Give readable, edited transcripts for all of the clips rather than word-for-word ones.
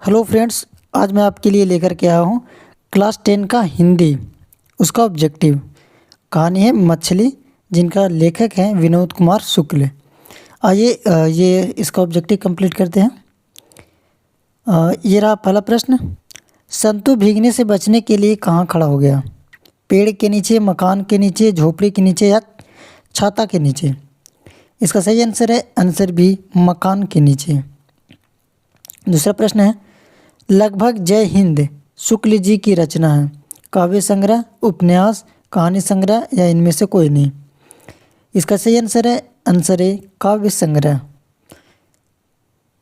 Hello friends, आज मैं आपके लिए लेकर के आया हूँ क्लास 10 का हिंदी। उसका ऑब्जेक्टिव कहानी है मछली, जिनका लेखक हैं विनोद कुमार शुक्ल। आइए ये इसका ऑब्जेक्टिव कंप्लीट करते हैं। ये रहा पहला प्रश्न। संतू भीगने से बचने के लिए कहाँ खड़ा हो गया? पेड़ के नीचे, मकान के नीचे, झोपड़ी के नीचे या छाता के नीचे? इसका सही आंसर है आंसर बी, मकान के नीचे। दूसरा प्रश्न है, लगभग जय हिंद शुक्ल जी की रचना है। काव्य संग्रह, उपन्यास, कहानी संग्रह या इनमें से कोई नहीं? इसका सही आंसर है काव्य संग्रह।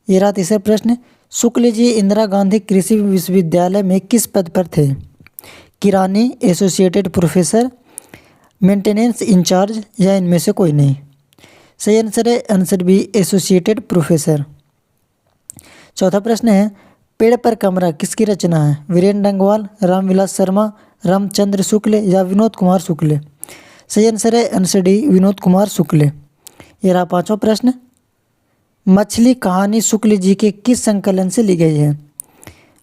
ये रहा तीसरा प्रश्न। शुक्ल जी इंदिरा गांधी कृषि विश्वविद्यालय में किस पद पर थे? किरानी, एसोसिएटेड प्रोफेसर, मेंटेनेंस इंचार्ज या इनमें से कोई नहीं? सही आंसर है आंसर बी, एसोसिएटेड प्रोफेसर। चौथा प्रश्न है, पेड़ पर कमरा किसकी रचना है? वीरेंद्र डंगवाल, रामविलास शर्मा, रामचंद्र शुक्ल या विनोद कुमार शुक्ल? सही आंसर है आंसर डी, विनोद कुमार शुक्ल। ये रहा पांचवा प्रश्न। मछली कहानी शुक्ल जी के किस संकलन से ली गई है?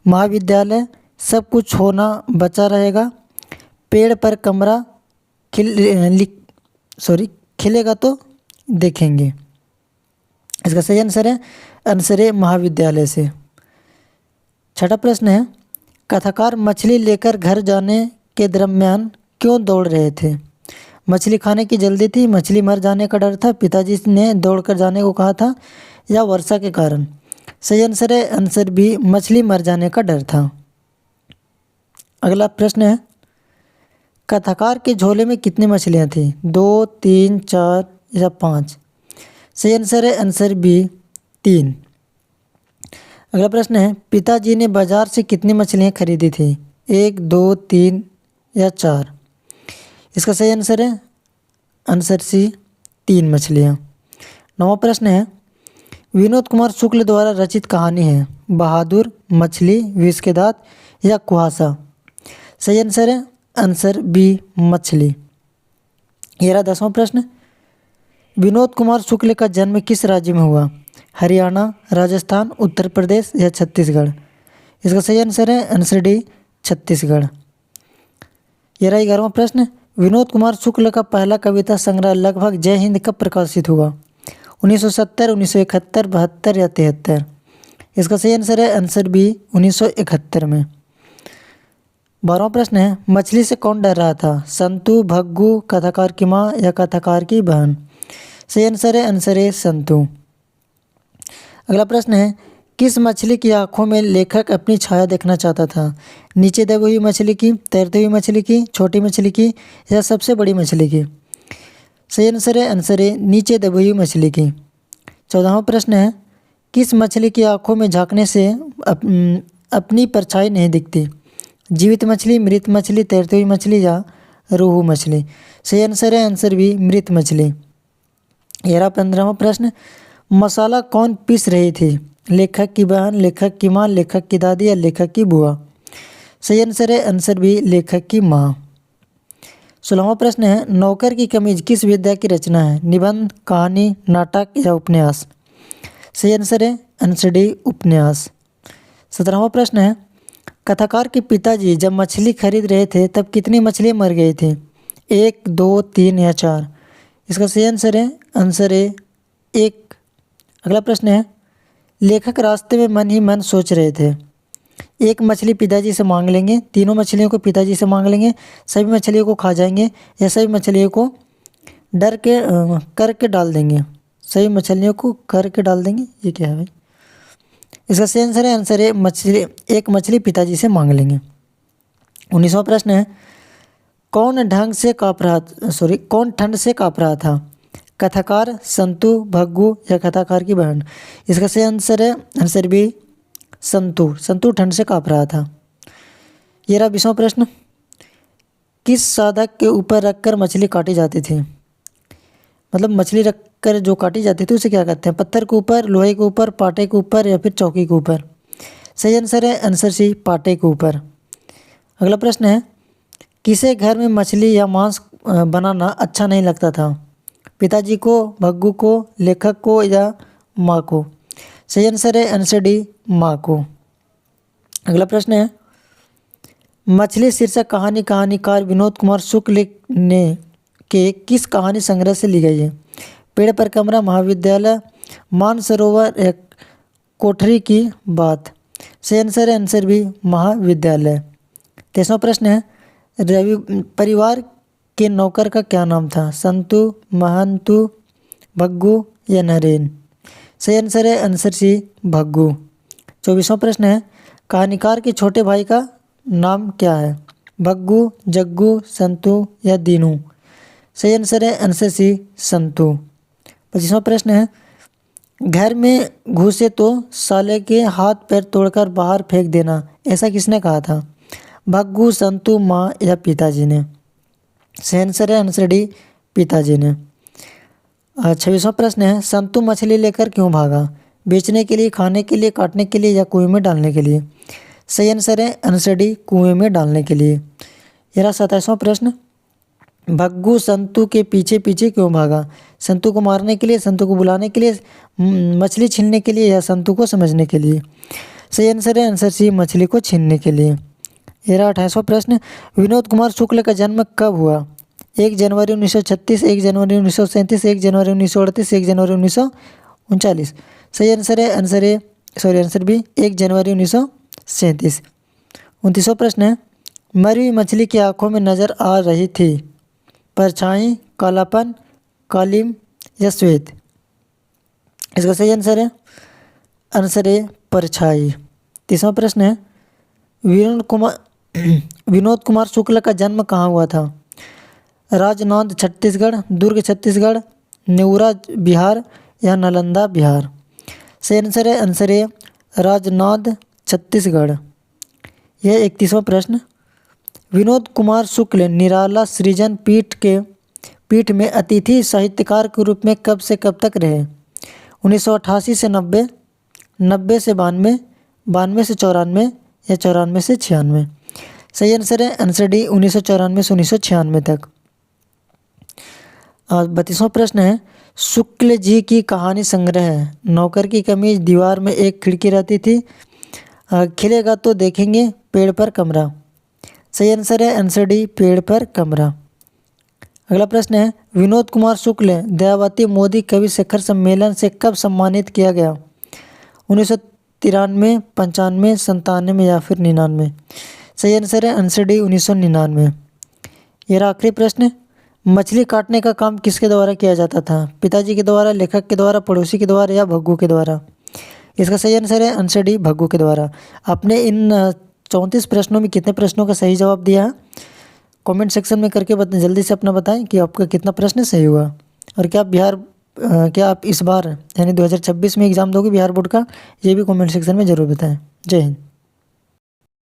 महाविद्यालय, सब कुछ होना बचा रहेगा, पेड़ पर कमरा, खिलेगा तो देखेंगे? इसका सही आंसर है महाविद्यालय से। छठा प्रश्न है, कथाकार मछली लेकर घर जाने के दरम्यान क्यों दौड़ रहे थे? मछली खाने की जल्दी थी, मछली मर जाने का डर था, पिताजी ने दौड़कर जाने को कहा था या वर्षा के कारण? सही आंसर है आंसर बी, मछली मर जाने का डर था। अगला प्रश्न है, कथाकार के झोले में कितनी मछलियाँ थी? 2, 3, 4 या 5? सही आंसर है आंसर बी, 3। अगला प्रश्न है, पिताजी ने बाजार से कितनी मछलियाँ खरीदी थी? 1, 2, 3 या 4? इसका सही आंसर है आंसर सी, 3 मछलियाँ। नौवां प्रश्न है, विनोद कुमार शुक्ल द्वारा रचित कहानी है बहादुर, मछली, विष के दांत या कुहासा? सही आंसर है आंसर बी, मछली। ये रहा 10वां प्रश्न। विनोद कुमार शुक्ल का जन्म किस राज्य में हुआ? हरियाणा, राजस्थान, उत्तर प्रदेश या छत्तीसगढ़? इसका सही आंसर है आंसर डी, छत्तीसगढ़। ये रहा 11वां प्रश्न। विनोद कुमार शुक्ल का पहला कविता संग्रह लगभग जय हिंद कब प्रकाशित हुआ? 1970, 1971, 72 या 73? इसका सही आंसर है आंसर बी, 1971 में। 12वां प्रश्न है, मछली से कौन डर रहा था? संतू, भग्गू, कथाकार की माँ या कथाकार की बहन? सही आंसर है संतू। अगला प्रश्न है, किस मछली की आंखों में लेखक अपनी छाया देखना चाहता था? नीचे दबी हुई मछली की, तैरती हुई मछली की, छोटी मछली की या सबसे बड़ी मछली की? सही आंसर है नीचे दबी हुई मछली की। 14वां प्रश्न है, किस मछली की आंखों में झांकने से अपनी परछाई नहीं दिखती? जीवित मछली, मृत मछली, तैरती हुई मछली या रोहू मछली? सही आंसर है आंसर बी, मृत मछली। ये रहा 15वां प्रश्न। मसाला कौन पीस रही थी? लेखक की बहन, लेखक की माँ, लेखक की दादी या लेखक की बुआ? सही आंसर है आंसर बी, लेखक की माँ। 16वां प्रश्न है, नौकर की कमीज किस विधा की रचना है? निबंध, कहानी, नाटक या उपन्यास? सही आंसर है आंसर डी, उपन्यास। 17वां प्रश्न है, कथाकार के पिताजी जब मछली खरीद रहे थे तब कितनी मछलियाँ मर गई थी? 1, 2, 3 या 4? इसका सही आंसर है 1। अगला प्रश्न है, लेखक रास्ते में मन ही मन सोच रहे थे। 1 मछली पिताजी से मांग लेंगे, तीनों मछलियों को पिताजी से मांग लेंगे, सभी मछलियों को खा जाएंगे या सभी मछलियों को करके डाल देंगे? सभी मछलियों को करके डाल देंगे, ये क्या है भाई? इसका सही आंसर है मछली, 1 मछली पिताजी से मांग लेंगे। 19वां प्रश्न है, कौन ठंड से काँप रहा था? कथाकार, संतू, भग्गू या कथाकार की बहन? इसका सही आंसर है आंसर बी, संतू ठंड से काँप रहा था। ये रहा 20वां प्रश्न। किस साधक के ऊपर रखकर मछली काटी जाती थी? मतलब मछली रखकर जो काटी जाती थी उसे क्या कहते हैं? पत्थर के ऊपर, लोहे के ऊपर, पाटे के ऊपर या फिर चौकी के ऊपर? सही आंसर है आंसर सी, पाटे के ऊपर। अगला प्रश्न है, किसे घर में मछली या मांस बनाना अच्छा नहीं लगता था? पिताजी को, भग्गू को, लेखक को या माँ को? सही आंसर है आंसर डी, माँ को। अगला प्रश्न है, मछली शीर्षक कहानी कहानीकार विनोद कुमार शुक्ल ने के किस कहानी संग्रह से ली गई है? पेड़ पर कमरा, महाविद्यालय, मानसरोवर, एक कोठरी की बात। सही आंसर है आंसर बी, महाविद्यालय। 23वां प्रश्न है, रवि परिवार के नौकर का क्या नाम था? संतु, महंतु, भग्गू या नरेन? सही आंसर है आंसर सी, भग्गू। 24वां प्रश्न है, कहानीकार के छोटे भाई का नाम क्या है? भग्गू, जग्गू, संतु या दीनू? सही आंसर है आंसर सी, संतु। 25वां प्रश्न है, घर में घुसे तो साले के हाथ पैर तोड़कर बाहर फेंक देना, ऐसा किसने कहा था? भग्गू, संतु, माँ या पिताजी ने? सही आंसर है आंसर डी, पिताजी ने। 26वां प्रश्न है, संतु मछली लेकर क्यों भागा? बेचने के लिए, खाने के लिए, काटने के लिए या कुएं में डालने के लिए? सही आंसर है आंसर डी, कुएं में डालने के लिए। यह रहा 27वां प्रश्न, भग्गू संतु के पीछे पीछे क्यों भागा? संतु को मारने के लिए, संतु को बुलाने के लिए, मछली छीनने के लिए या संतु को समझने के लिए? सही आंसर है आंसर सी, मछली को छीनने के लिए। यह रहा 28वां प्रश्न, विनोद कुमार शुक्ल का जन्म कब हुआ? 1 जनवरी 1936, 1 जनवरी 1937, 1 जनवरी 1938, 1 जनवरी 1939? सही आंसर है आंसर बी, 1 जनवरी 1937। 29वां प्रश्न है, मरी हुई मछली की आंखों में नजर आ रही थी परछाई, कालापन, कालिम या श्वेत? इसका सही आंसर है परछाई। 30वां प्रश्न है, विनोद कुमार शुक्ल का जन्म कहाँ हुआ था? राजनंद छत्तीसगढ़, दुर्ग छत्तीसगढ़, नेऊरा बिहार या नालंदा बिहार? सही आंसर है राजनंद छत्तीसगढ़। यह 31वां प्रश्न, विनोद कुमार शुक्ल निराला सृजन पीठ में अतिथि साहित्यकार के रूप में कब से कब तक रहे? 1988 से 90, 90 से 92, 92 से 94 या 94 से 96? सही आंसर है आंसर डी, 1994 से 1996 तक। 32वां प्रश्न है, शुक्ल जी की कहानी संग्रह है, नौकर की कमीज, दीवार में एक खिड़की रहती थी, खिलेगा तो देखेंगे, पेड़ पर कमरा? सही आंसर है आंसर डी, पेड़ पर कमरा। अगला प्रश्न है, विनोद कुमार शुक्ल दयावती मोदी कवि शिखर सम्मेलन से कब सम्मानित किया गया? 1993, 95, 97 या फिर 99? सही आंसर है आंसर डी, 1999। यह रहा आखिरी प्रश्न, मछली काटने का काम किसके द्वारा किया जाता था? पिताजी के द्वारा, लेखक के द्वारा, पड़ोसी के द्वारा या भग्गू के द्वारा? इसका सही आंसर है आंसर डी, भग्गू के द्वारा। आपने इन 34 प्रश्नों में कितने प्रश्नों का सही जवाब दिया है? कमेंट सेक्शन में करके जल्दी से अपना बताएं कि आपका कितना प्रश्न सही हुआ। और क्या आप इस बार यानी 2026 में एग्ज़ाम दोगे बिहार बोर्ड का? ये भी कमेंट सेक्शन में ज़रूर बताएं। जय हिंद।